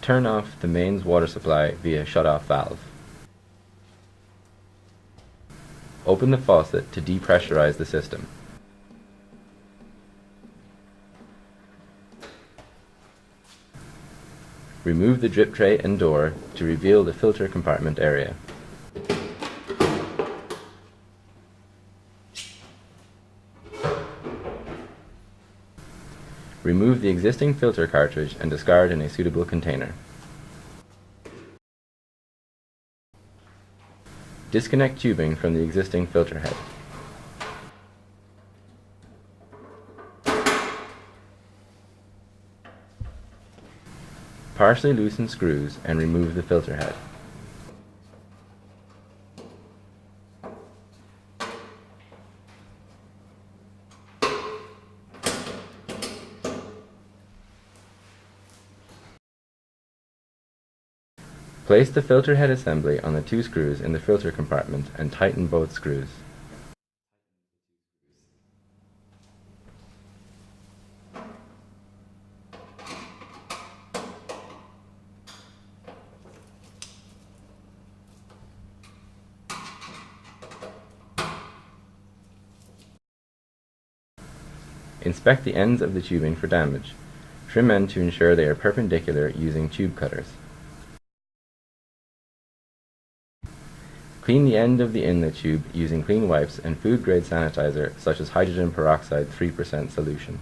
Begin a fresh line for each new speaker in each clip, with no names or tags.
Turn off the mains water supply via shut-off valve. Open the faucet to depressurize the system. Remove the drip tray and door to reveal the filter compartment area. Remove the existing filter cartridge and discard in a suitable container. Disconnect tubing from the existing filter head. Partially loosen screws and remove the filter head. Place the filter head assembly on the two screws in the filter compartment and tighten both screws. Inspect the ends of the tubing for damage. Trim end to ensure they are perpendicular using tube cutters. Clean the end of the inlet tube using clean wipes and food-grade sanitizer such as hydrogen peroxide 3% solution.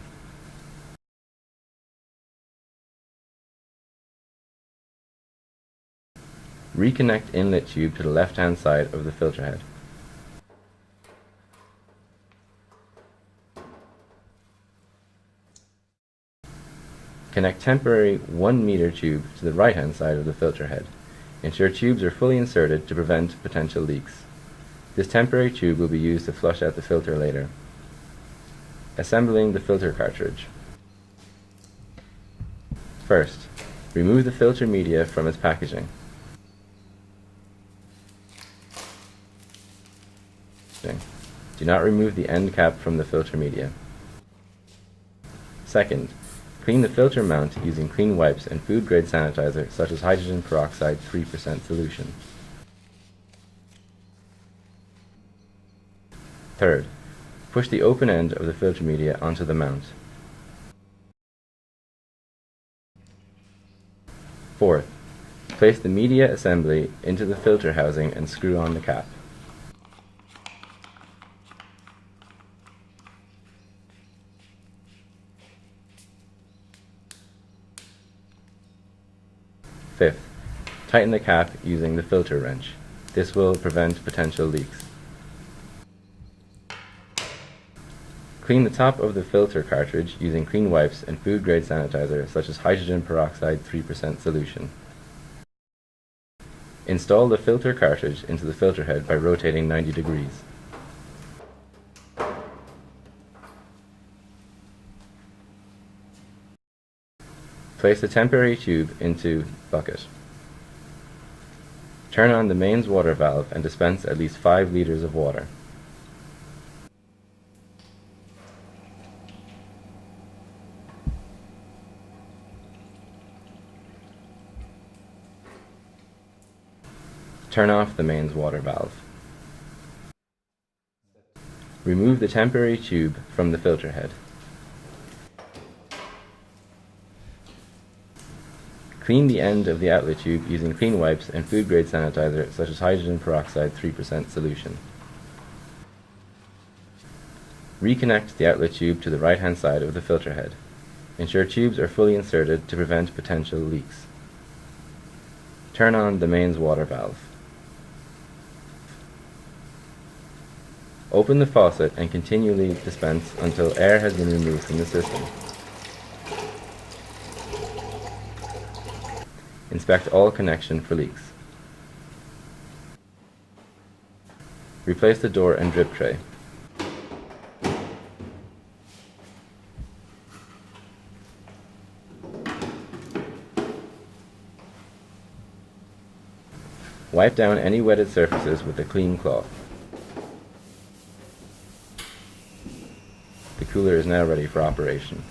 Reconnect inlet tube to the left-hand side of the filter head. Connect temporary 1 meter tube to the right-hand side of the filter head. Ensure tubes are fully inserted to prevent potential leaks. This temporary tube will be used to flush out the filter later. Assembling the filter cartridge. First, remove the filter media from its packaging. Do not remove the end cap from the filter media. Second, clean the filter mount using clean wipes and food-grade sanitizer such as hydrogen peroxide 3% solution. Third, push the open end of the filter media onto the mount. Fourth, place the media assembly into the filter housing and screw on the cap. Fifth, tighten the cap using the filter wrench. This will prevent potential leaks. Clean the top of the filter cartridge using clean wipes and food-grade sanitizer such as hydrogen peroxide 3% solution. Install the filter cartridge into the filter head by rotating 90 degrees. Place the temporary tube into bucket. Turn on the mains water valve and dispense at least 5 liters of water. Turn off the mains water valve. Remove the temporary tube from the filter head. Clean the end of the outlet tube using clean wipes and food-grade sanitizer such as hydrogen peroxide 3% solution. Reconnect the outlet tube to the right-hand side of the filter head. Ensure tubes are fully inserted to prevent potential leaks. Turn on the mains water valve. Open the faucet and continually dispense until air has been removed from the system. Inspect all connection for leaks. Replace the door and drip tray. Wipe down any wetted surfaces with a clean cloth. The cooler is now ready for operation.